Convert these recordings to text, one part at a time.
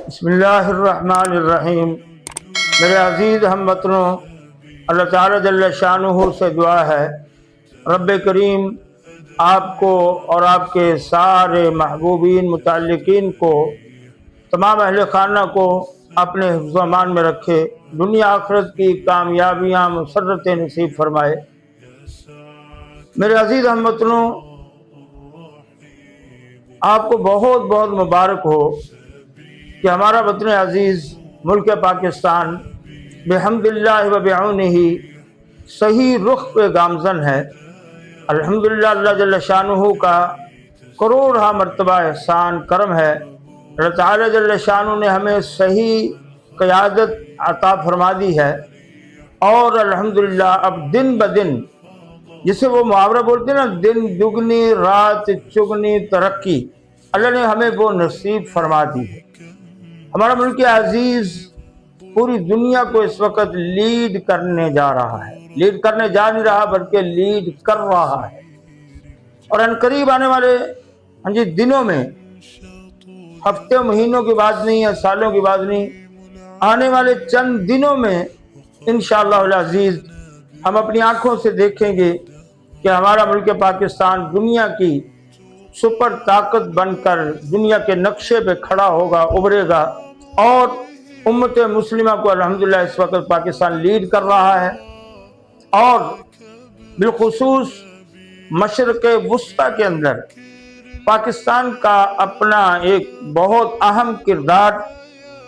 بسم اللہ الرحمن الرحیم۔ میرے عزیز ہم وطنوں، اللہ تعالیٰ جل شانہ سے دعا ہے رب کریم آپ کو اور آپ کے سارے محبوبین متعلقین کو، تمام اہل خانہ کو اپنے حفظ و امان میں رکھے، دنیا آخرت کی کامیابیاں مسرتیں نصیب فرمائے۔ میرے عزیز ہم وطنوں، آپ کو بہت بہت مبارک ہو کہ ہمارا وطن عزیز ملک پاکستان بحمد اللہ و بعونہ صحیح رخ پہ گامزن ہے۔ الحمدللہ اللہ جل شانہ کا کروڑہ مرتبہ احسان کرم ہے۔ اللہ تعالیٰ جل شانہ نے ہمیں صحیح قیادت عطا فرما دی ہے، اور الحمدللہ اب دن بدن، جسے وہ محاورہ بولتے ہیں نا، دن دگنی رات چگنی ترقی، اللہ نے ہمیں وہ نصیب فرما دی ہے۔ ہمارا ملک عزیز پوری دنیا کو اس وقت لیڈ کرنے جا رہا ہے، لیڈ کرنے جا نہیں رہا بلکہ لیڈ کر رہا ہے، اور ان قریب آنے والے دنوں میں، ہفتے مہینوں کی بات نہیں ہے، سالوں کی بات نہیں، آنے والے چند دنوں میں انشاءاللہ العزیز ہم اپنی آنکھوں سے دیکھیں گے کہ ہمارا ملک پاکستان دنیا کی سپر طاقت بن کر دنیا کے نقشے پہ کھڑا ہوگا، ابھرے گا، اور امت مسلمہ کو الحمدللہ اس وقت پاکستان لیڈ کر رہا ہے، اور بالخصوص مشرق وسطیٰ کے اندر پاکستان کا اپنا ایک بہت اہم کردار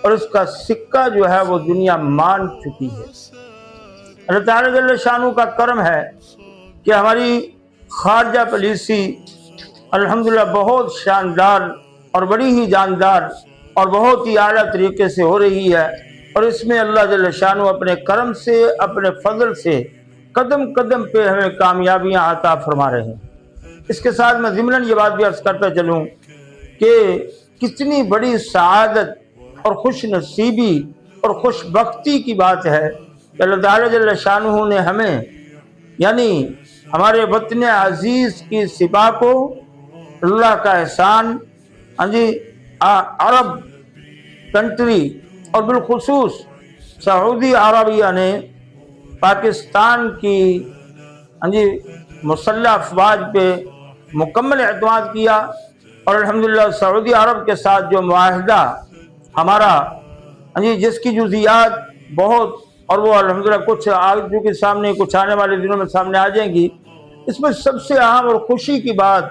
اور اس کا سکہ جو ہے وہ دنیا مان چکی ہے۔ اللہ تعالیٰ جل شانہ کا کرم ہے کہ ہماری خارجہ پالیسی الحمدللہ بہت شاندار اور بڑی ہی جاندار اور بہت ہی اعلیٰ طریقے سے ہو رہی ہے، اور اس میں اللہ جل شانہ اپنے کرم سے، اپنے فضل سے قدم قدم پہ ہمیں کامیابیاں عطا فرما رہے ہیں۔ اس کے ساتھ میں ضمناً یہ بات بھی عرض کرتا چلوں کہ کتنی بڑی سعادت اور خوش نصیبی اور خوش بختی کی بات ہے کہ اللہ تعالیٰ جل شانہ نے ہمیں، یعنی ہمارے وطن عزیز کی سپاہ کو، اللہ کا احسان، عرب کنٹری اور بالخصوص سعودی عربیہ نے پاکستان کی مسلح افواج پہ مکمل اعتماد کیا، اور الحمدللہ سعودی عرب کے ساتھ جو معاہدہ ہمارا جس کی جزیات بہت، اور وہ الحمدللہ کچھ آگے کے سامنے، کچھ آنے والے دنوں میں سامنے آ جائیں گی، اس میں سب سے اہم اور خوشی کی بات،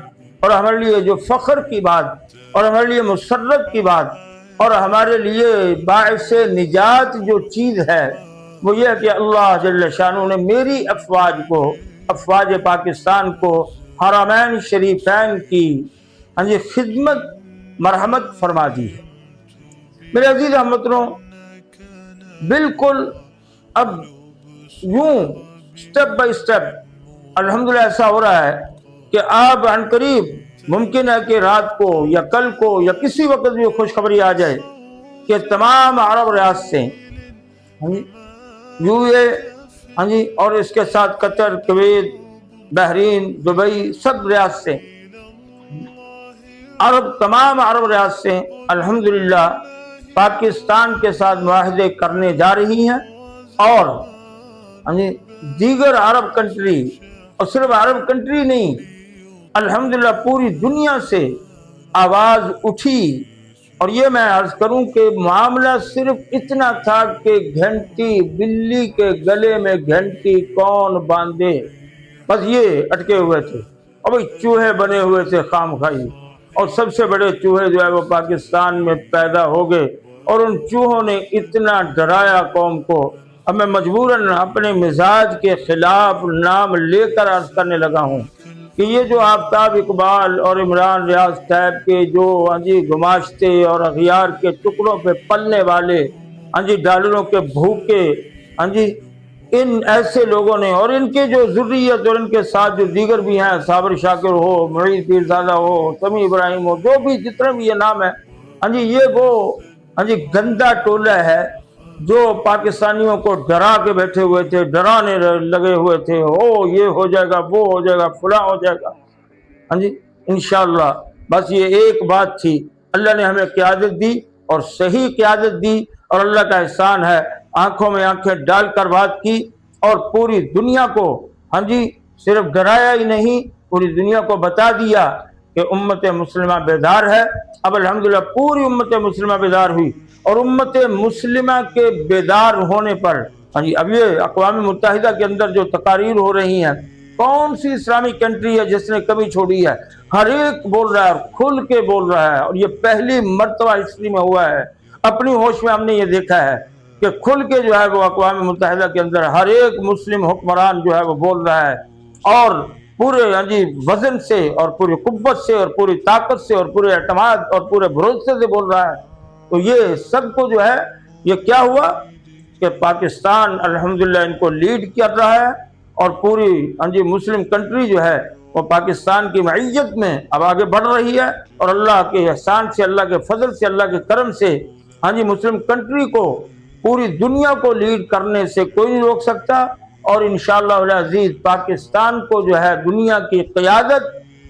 اور ہمارے لیے جو فخر کی بات، اور ہمارے لیے مسرت کی بات، اور ہمارے لیے باعث نجات جو چیز ہے وہ یہ ہے کہ اللہ جل شانہ نے میری افواج کو، افواج پاکستان کو، حرمین شریفین کی خدمت مرحمت فرما دی ہے۔ میرے عزیز ہموطنوں، بالکل اب یوں سٹیپ بائی سٹیپ الحمدللہ ایسا ہو رہا ہے کہ آپ عن قریب ممکن ہے کہ رات کو یا کل کو یا کسی وقت بھی خوشخبری آ جائے کہ تمام عرب ریاستیں، یو اے اور اس کے ساتھ قطر، کویت، بحرین، دبئی، سب ریاستیں، تمام عرب ریاستیں الحمدللہ پاکستان کے ساتھ معاہدے کرنے جا رہی ہیں، اور دیگر عرب کنٹری، اور صرف عرب کنٹری نہیں، الحمدللہ پوری دنیا سے آواز اٹھی، اور یہ میں عرض کروں کہ معاملہ صرف اتنا تھا کہ گھنٹی، بلی کے گلے میں گھنٹی کون باندھے، بس یہ اٹکے ہوئے تھے، اور بھئی چوہے بنے ہوئے تھے خام خائی، اور سب سے بڑے چوہے جو ہے وہ پاکستان میں پیدا ہو گئے، اور ان چوہوں نے اتنا ڈرایا قوم کو، اب میں مجبوراً اپنے مزاج کے خلاف نام لے کر عرض کرنے لگا ہوں کہ یہ جو آفتاب اقبال اور عمران ریاض ٹائپ کے جو گماشتے اور اغیار کے ٹکڑوں پہ پلنے والے ڈالروں کے بھوکے ان ایسے لوگوں نے، اور ان کے جو ذریت اور ان کے ساتھ جو دیگر بھی ہیں، صابر شاکر ہو، معید پیرزادہ ہو، سمیع ابراہیم ہو، جو بھی جتنے بھی یہ نام ہے، یہ وہ گندا ٹولہ ہے جو پاکستانیوں کو ڈرا کے بیٹھے ہوئے تھے، ڈرانے لگے ہوئے تھے، یہ ہو جائے گا، وہ ہو جائے گا، فلاں ہو جائے گا۔ انشاءاللہ بس یہ ایک بات تھی، اللہ نے ہمیں قیادت دی اور صحیح قیادت دی، اور اللہ کا احسان ہے آنکھوں میں آنکھیں ڈال کر بات کی، اور پوری دنیا کو ہاں جی صرف ڈرایا ہی نہیں، پوری دنیا کو بتا دیا کہ امت مسلمہ بیدار ہے۔ اب الحمدللہ پوری امت مسلمہ بیدار ہوئی، اور امت مسلمہ کے بیدار ہونے پر ہاں جی اب یہ اقوام متحدہ کے اندر جو تقاریر ہو رہی ہیں، کون سی اسلامی کنٹری ہے جس نے کمی چھوڑی ہے؟ ہر ایک بول رہا ہے اور کھل کے بول رہا ہے، اور یہ پہلی مرتبہ ہسٹری میں ہوا ہے، اپنی ہوش میں ہم نے یہ دیکھا ہے کہ کھل کے جو ہے وہ اقوام متحدہ کے اندر ہر ایک مسلم حکمران جو ہے وہ بول رہا ہے، اور پورے ہاں جی وزن سے اور پوری قوت سے اور پوری طاقت سے اور پورے اعتماد اور پورے بھروسے سے بول رہا ہے۔ تو یہ سب کو جو ہے یہ کیا ہوا کہ پاکستان الحمدللہ ان کو لیڈ کر رہا ہے، اور پوری ہاں جی مسلم کنٹری جو ہے وہ پاکستان کی معیت میں اب آگے بڑھ رہی ہے، اور اللہ کے احسان سے، اللہ کے فضل سے، اللہ کے کرم سے ہاں جی مسلم کنٹری کو پوری دنیا کو لیڈ کرنے سے کوئی نہیں روک سکتا، اور انشاءاللہ العزیز پاکستان کو جو ہے دنیا کی قیادت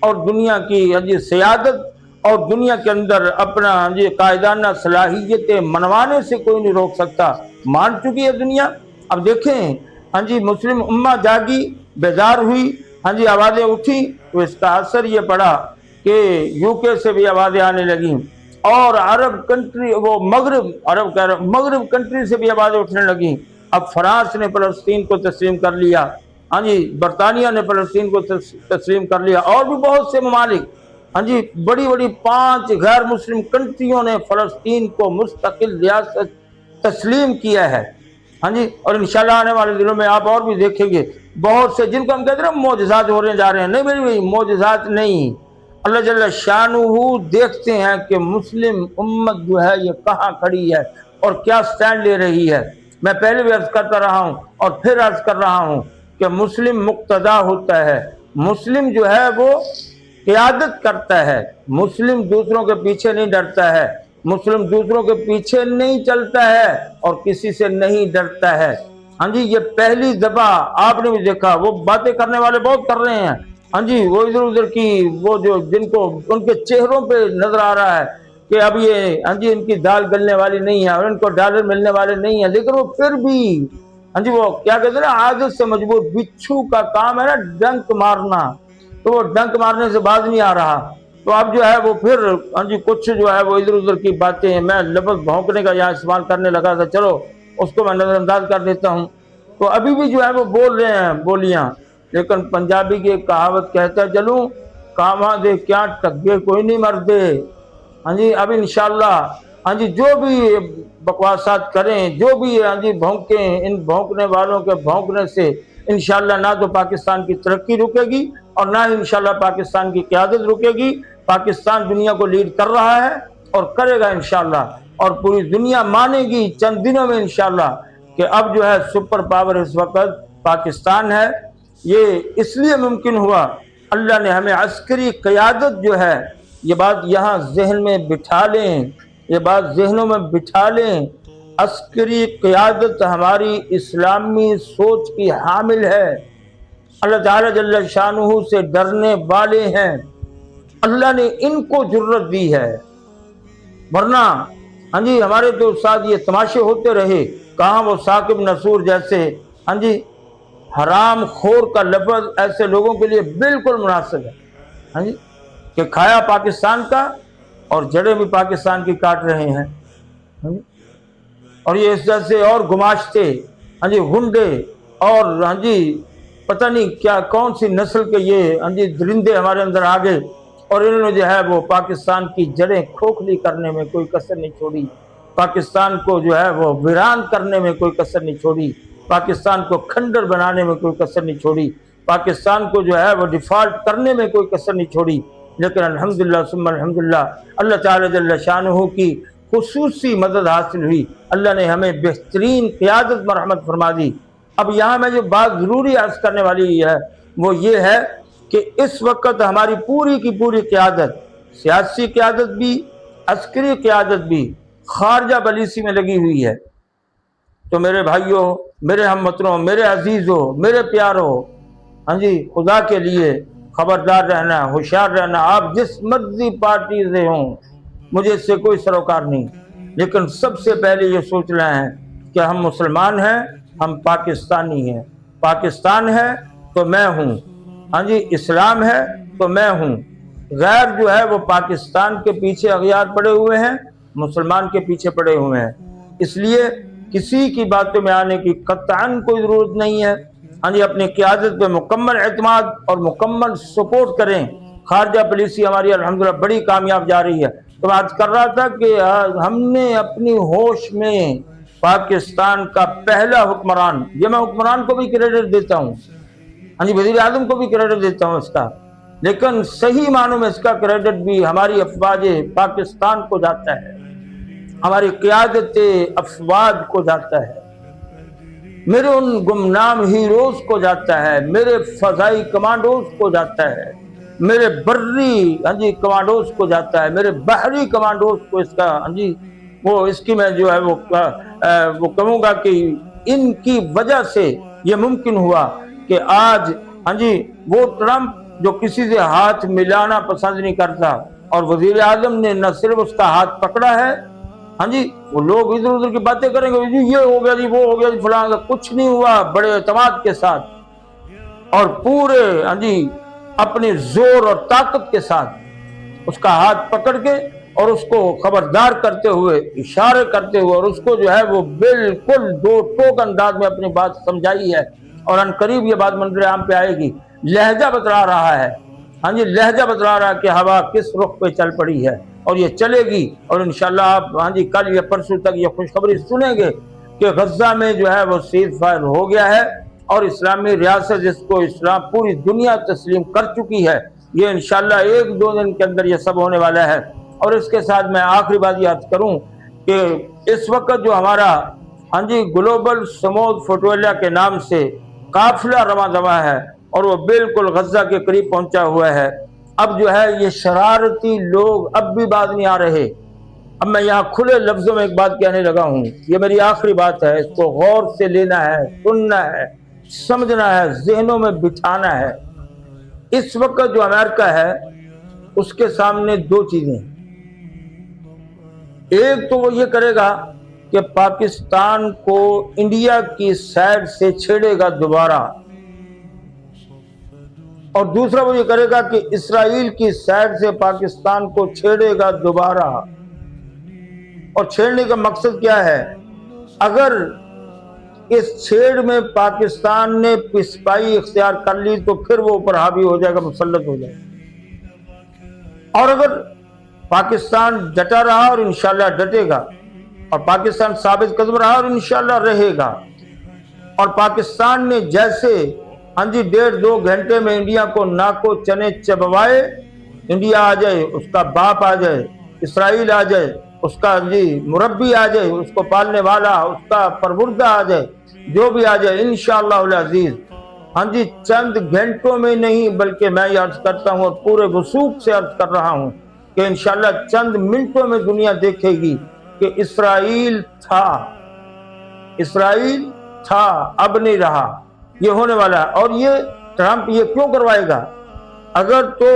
اور دنیا کی ہاں جی سیادت اور دنیا کے اندر اپنا ہاں جی قائدانہ صلاحیتیں منوانے سے کوئی نہیں روک سکتا۔ مان چکی ہے دنیا۔ اب دیکھیں ہاں جی مسلم امہ جاگی، بیدار ہوئی، ہاں جی آوازیں اٹھی، تو اس کا اثر یہ پڑا کہ یو کے سے بھی آوازیں آنے لگیں، اور عرب کنٹری وہ مغرب کنٹری سے بھی آوازیں اٹھنے لگیں۔ اب فرانس نے فلسطین کو تسلیم کر لیا، ہاں جی برطانیہ نے فلسطین کو تسلیم کر لیا، اور بھی بہت سے ممالک ہاں جی بڑی بڑی 5 غیر مسلم کنٹریوں نے فلسطین کو مستقل ریاست تسلیم کیا ہے، ہاں جی۔ اور انشاءاللہ آنے والے دنوں میں آپ اور بھی دیکھیں گے بہت سے جن کو ہم کہتے ہیں معجزات ہو رہے جا رہے ہیں، نہیں میری بھائی معجزات نہیں، اللہ جل شانہ دیکھتے ہیں کہ مسلم امت جو ہے یہ کہاں کھڑی ہے اور کیا سٹینڈ لے رہی ہے۔ میں پہلے بھی عرض کرتا رہا ہوں اور پھر عرض کر رہا ہوں کہ مسلم مقتدا ہوتا ہے، مسلم جو ہے وہ قیادت کرتا ہے، مسلم دوسروں کے پیچھے نہیں ڈرتا ہے، مسلم دوسروں کے پیچھے نہیں چلتا ہے اور کسی سے نہیں ڈرتا ہے۔ ہاں جی یہ پہلی دفعہ آپ نے بھی دیکھا، وہ باتیں کرنے والے بہت کر رہے ہیں، ہاں جی وہ ادھر ادھر کی وہ جو جن کو ان کے چہروں پہ نظر آ رہا ہے کہ اب یہ ہاں جی ان کی دال گلنے والی نہیں ہے اور ان کو ڈالر ملنے والے نہیں ہیں، لیکن وہ پھر بھی ہاں جی وہ کیا کہتے ہیں نا عادت سے مجبور، بچھو کا کام ہے نا ڈنک مارنا، تو وہ ڈنک مارنے سے باز نہیں آ رہا۔ تو اب جو ہے وہ پھر ہاں جی کچھ جو ہے وہ ادھر ادھر کی باتیں، میں لفظ بھونکنے کا یہاں استعمال کرنے لگا تھا، چلو اس کو میں نظر انداز کر دیتا ہوں۔ تو ابھی بھی جو ہے وہ بول رہے ہیں بولیاں، لیکن پنجابی کی ایک کہاوت کہتا ہے چلوں کاواں دے کیا ٹگے کوئی نہیں مردے۔ ہاں جی اب انشاءاللہ ہاں جی جو بھی بکواسات کریں، جو بھی ہاں جی بھونکیں، ان بھونکنے والوں کے بھونکنے سے انشاءاللہ نہ تو پاکستان کی ترقی رکے گی اور نہ انشاءاللہ پاکستان کی قیادت رکے گی۔ پاکستان دنیا کو لیڈ کر رہا ہے اور کرے گا انشاءاللہ، اور پوری دنیا مانے گی چند دنوں میں انشاءاللہ کہ اب جو ہے سپر پاور اس وقت پاکستان ہے۔ یہ اس لیے ممکن ہوا، اللہ نے ہمیں عسکری قیادت جو ہے، یہ بات یہاں ذہن میں بٹھا لیں، یہ بات ذہنوں میں بٹھا لیں، عسکری قیادت ہماری اسلامی سوچ کی حامل ہے، اللہ تعالی جل شانہ سے ڈرنے والے ہیں، اللہ نے ان کو جرت دی ہے، ورنہ ہاں جی ہمارے تو ساتھ یہ تماشے ہوتے رہے، کہاں وہ ثاقب نصور جیسے ہاں جی حرام خور کا لفظ ایسے لوگوں کے لیے بالکل مناسب ہے، ہاں جی کہ کھایا پاکستان کا اور جڑیں بھی پاکستان کی کاٹ رہے ہیں، ہاں جی اور یہ اس جیسے اور گماشتے ہاں جی گنڈے اور ہاں جی پتہ نہیں کیا کون سی نسل کے یہ ہاں جی درندے ہمارے اندر آ گئے، اور انہوں نے جو ہے وہ پاکستان کی جڑیں کھوکھلی کرنے میں کوئی کسر نہیں چھوڑی، پاکستان کو جو ہے وہ ویران کرنے میں کوئی کسر نہیں چھوڑی، پاکستان کو کھنڈر بنانے میں کوئی کسر نہیں چھوڑی، پاکستان کو جو ہے وہ ڈیفالٹ کرنے میں کوئی کسر نہیں چھوڑی۔ لیکن الحمدللہ ثم الحمدللہ اللہ تعالی جل شانہ کی خصوصی مدد حاصل ہوئی، اللہ نے ہمیں بہترین قیادت مرحمت فرما دی۔ اب یہاں میں جو بات ضروری عرض کرنے والی ہے وہ یہ ہے کہ اس وقت ہماری پوری کی پوری قیادت، سیاسی قیادت بھی، عسکری قیادت بھی خارجہ پالیسی میں لگی ہوئی ہے۔ تو میرے بھائیوں، میرے ہم وطنوں، میرے عزیزوں، میرے پیاروں، ہاں جی خدا کے لیے خبردار رہنا، ہوشیار رہنا، آپ جس مرضی پارٹی سے ہوں، مجھے اس سے کوئی سروکار نہیں، لیکن سب سے پہلے یہ سوچ رہے ہیں کہ ہم مسلمان ہیں، ہم پاکستانی ہیں، پاکستان ہے تو میں ہوں، ہاں جی اسلام ہے تو میں ہوں، غیر جو ہے وہ پاکستان کے پیچھے اغیار پڑے ہوئے ہیں، مسلمان کے پیچھے پڑے ہوئے ہیں۔ اس لیے کسی کی باتوں میں آنے کی قطعاً کوئی ضرورت نہیں ہے، ہاں جی اپنی قیادت پہ مکمل اعتماد اور مکمل سپورٹ کریں۔ خارجہ پالیسی ہماری الحمدللہ بڑی کامیاب جا رہی ہے۔ تو آج کر رہا تھا کہ ہم نے اپنی ہوش میں پاکستان کا پہلا حکمران، یہ میں حکمران کو بھی کریڈٹ دیتا ہوں، ہاں جی وزیر اعظم کو بھی کریڈٹ دیتا ہوں اس کا، لیکن صحیح معنوں میں اس کا کریڈٹ بھی ہماری افواج پاکستان کو جاتا ہے، ہماری قیادت افواج کو جاتا ہے، میرے ان گمنام ہیروز کو جاتا ہے، میرے فضائی کمانڈوز کو جاتا ہے، میرے بری ہاں جی کمانڈوز کو جاتا ہے، میرے بحری کمانڈوز کو اس کا ہاں جی وہ اس کی میں جو ہے وہ کہوں گا کہ ان کی وجہ سے یہ ممکن ہوا کہ آج ہاں جی وہ ٹرمپ جو کسی سے ہاتھ ملانا پسند نہیں کرتا، اور وزیر اعظم نے نہ صرف اس کا ہاتھ پکڑا ہے، ہاں جی وہ لوگ ادھر ادھر کی باتیں کریں گے جی یہ ہو گیا جی وہ ہو گیا جی فلاں، کچھ نہیں ہوا، بڑے اعتماد کے ساتھ اور پورے ہاں جی اپنے زور اور طاقت کے ساتھ اس کا ہاتھ پکڑ کے اور اس کو خبردار کرتے ہوئے اشارے کرتے ہوئے اور اس کو جو ہے وہ بالکل دو ٹوک انداز میں اپنی بات سمجھائی ہے، اور ان قریب یہ بات منظر عام پہ آئے گی۔ لہجہ بتلا رہا ہے، ہاں جی لہجہ بتلا رہا ہے کہ ہوا کس رخ پہ چل پڑی ہے، اور یہ چلے گی، اور انشاءاللہ آپ ہاں جی کل یا پرسوں تک یہ خوشخبری سنیں گے کہ غزہ میں جو ہے وہ سیز فائر ہو گیا ہے، اور اسلامی ریاست جس کو اسلام پوری دنیا تسلیم کر چکی ہے، یہ انشاءاللہ ایک دو دن کے اندر یہ سب ہونے والا ہے۔ اور اس کے ساتھ میں آخری بات یاد کروں کہ اس وقت جو ہمارا ہاں جی گلوبل سمود فٹویلا کے نام سے قافلہ رواں دواں ہے اور وہ بالکل غزہ کے قریب پہنچا ہوا ہے، اب جو ہے یہ شرارتی لوگ اب بھی باز نہیں آ رہے۔ اب میں یہاں کھلے لفظوں میں ایک بات کہنے لگا ہوں، یہ میری آخری بات ہے، اس کو غور سے لینا ہے، سننا ہے، سمجھنا ہے، ذہنوں میں بٹھانا ہے۔ اس وقت جو امریکہ ہے اس کے سامنے دو چیزیں، ایک تو وہ یہ کرے گا کہ پاکستان کو انڈیا کی سائڈ سے چھیڑے گا دوبارہ، اور دوسرا وہ یہ کرے گا کہ اسرائیل کی سائڈ سے پاکستان کو چھیڑے گا دوبارہ۔ اور چھیڑنے کا مقصد کیا ہے؟ اگر اس چھیڑ میں پاکستان نے پسپائی اختیار کر لی تو پھر وہ اوپر حاوی ہو جائے گا، مسلط ہو جائے گا، اور اگر پاکستان ڈٹا رہا اور انشاءاللہ ڈٹے گا، اور پاکستان ثابت قدم رہا اور انشاءاللہ رہے گا، اور پاکستان نے جیسے ہاں جی 1.5-2 گھنٹے میں انڈیا کو ناکو چنے چبوائے، انڈیا آ جائے اس کا باپ آ جائے، اسرائیل آ جائے اس کا جی مربی آ جائے، اس کو پالنے والا اس کا پروردہ آ جائے، جو بھی آ جائے انشاءاللہ العزیز ہاں جی چند گھنٹوں میں نہیں بلکہ میں یہ عرض کرتا ہوں اور پورے وثوق سے عرض کر رہا ہوں کہ انشاءاللہ چند منٹوں میں دنیا دیکھے گی کہ اسرائیل تھا اب نہیں رہا، یہ ہونے والا ہے۔ اور یہ ٹرمپ یہ کیوں کروائے گا؟ اگر تو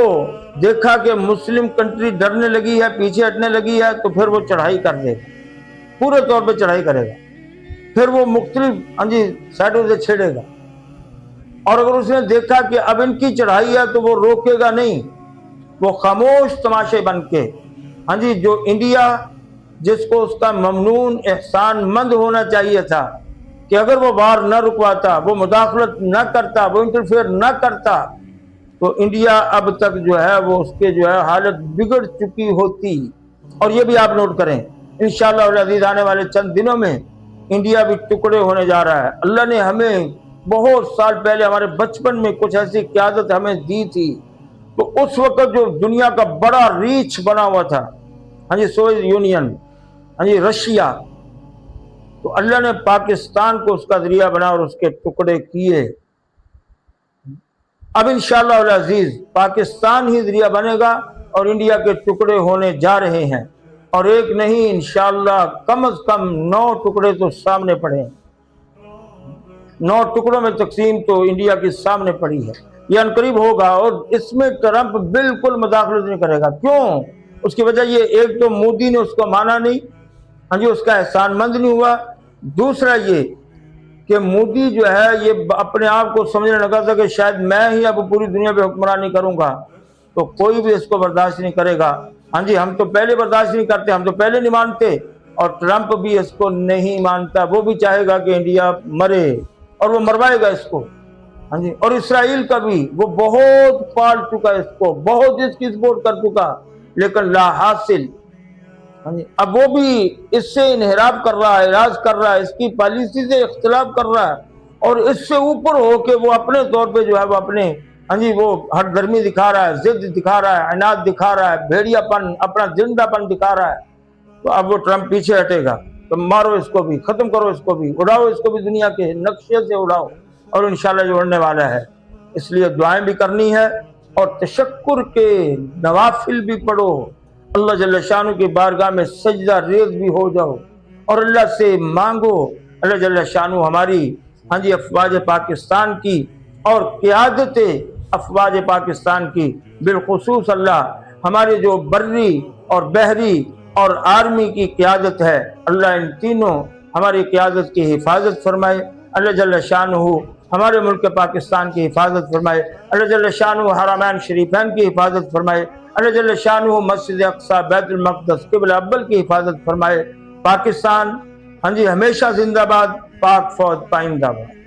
دیکھا کہ مسلم کنٹری ڈرنے لگی ہے، پیچھے ہٹنے لگی ہے، تو پھر وہ چڑھائی کر دے گا، پورے طور پہ چڑھائی کرے گا، پھر وہ مختلف ہاں جی سائڈوں سے چھیڑے گا، اور اگر اس نے دیکھا کہ اب ان کی چڑھائی ہے تو وہ روکے گا نہیں، وہ خاموش تماشے بن کے ہاں جی جو انڈیا جس کو اس کا ممنون احسان مند ہونا چاہیے تھا کہ اگر وہ وار نہ رکواتا، وہ مداخلت نہ کرتا، وہ انٹرفیئر نہ کرتا، تو انڈیا اب تک جو ہے وہ اس کے جو ہے حالت بگڑ چکی ہوتی۔ اور یہ بھی آپ نوٹ کریں انشاءاللہ العزیز آنے والے چند دنوں میں انڈیا بھی ٹکڑے ہونے جا رہا ہے۔ اللہ نے ہمیں بہت سال پہلے ہمارے بچپن میں کچھ ایسی قیادت ہمیں دی تھی، تو اس وقت جو دنیا کا بڑا ریچ بنا ہوا تھا ہاں جی سوویت یونین، ہاں جی رشیا، تو اللہ نے پاکستان کو اس کا ذریعہ بنا اور اس کے ٹکڑے کیے۔ اب انشاءاللہ العزیز پاکستان ہی ذریعہ بنے گا اور انڈیا کے ٹکڑے ہونے جا رہے ہیں، اور ایک نہیں انشاءاللہ کم از کم 9 ٹکڑے تو سامنے پڑے ہیں، 9 ٹکڑوں میں تقسیم تو انڈیا کے سامنے پڑی ہے، یہ عنقریب ہوگا، اور اس میں ٹرمپ بالکل مداخلت نہیں کرے گا۔ کیوں؟ اس کی وجہ یہ ایک تو مودی نے اس کو مانا نہیں، ہاں جی اس کا احسان مند نہیں ہوا۔ دوسرا یہ کہ مودی جو ہے یہ اپنے آپ کو سمجھنے لگا تھا کہ شاید میں ہی اب پوری دنیا پہ حکمرانی کروں گا، تو کوئی بھی اس کو برداشت نہیں کرے گا۔ ہاں جی ہم تو پہلے برداشت نہیں کرتے، ہم تو پہلے نہیں مانتے، اور ٹرمپ بھی اس کو نہیں مانتا، وہ بھی چاہے گا کہ انڈیا مرے اور وہ مروائے گا اس کو۔ ہاں جی اور اسرائیل کا بھی وہ بہت پال چکا ہے اس کو، بہت اس کی سپورٹ کر چکا، لیکن لا حاصل۔ ہاں جی اب وہ بھی اس سے انحراف کر رہا ہے، اعراض کر رہا ہے، اس کی پالیسی سے اختلاف کر رہا ہے، اور اس سے اوپر ہو کے وہ اپنے طور پہ جو ہے وہ اپنے ہاں جی وہ ہٹ درمی دکھا رہا ہے، ضد دکھا رہا ہے، عناد دکھا رہا ہے، بھیڑیا پن، اپنا زندہ پن دکھا رہا ہے۔ تو اب وہ ٹرمپ پیچھے ہٹے گا تو مارو اس کو بھی، ختم کرو اس کو بھی، اڑاؤ اس کو بھی، دنیا کے نقشے سے اڑاؤ، اور انشاءاللہ یہ اڑنے والا ہے۔ اس لیے دعائیں بھی کرنی ہے اور تشکر کے نوافل بھی پڑھو، اللہ جل شانہ کی بارگاہ میں سجدہ ریز بھی ہو جاؤ اور اللہ سے مانگو اللہ جل شانہ ہماری ہاں جی افواج پاکستان کی اور قیادت افواج پاکستان کی، بالخصوص اللہ ہمارے جو بری اور بحری اور آرمی کی قیادت ہے، اللہ ان تینوں ہماری قیادت کی حفاظت فرمائے، اللہ جل شانہ ہمارے ملک پاکستان کی حفاظت فرمائے، اللہ جل شانہ حرمین شریفین کی حفاظت فرمائے، اللہ جل شانہ مسجد اقصی بیت المقدس قبلہ اول کی حفاظت فرمائے۔ پاکستان ہاں جی ہمیشہ زندہ باد، پاک فوج پائندہ باد۔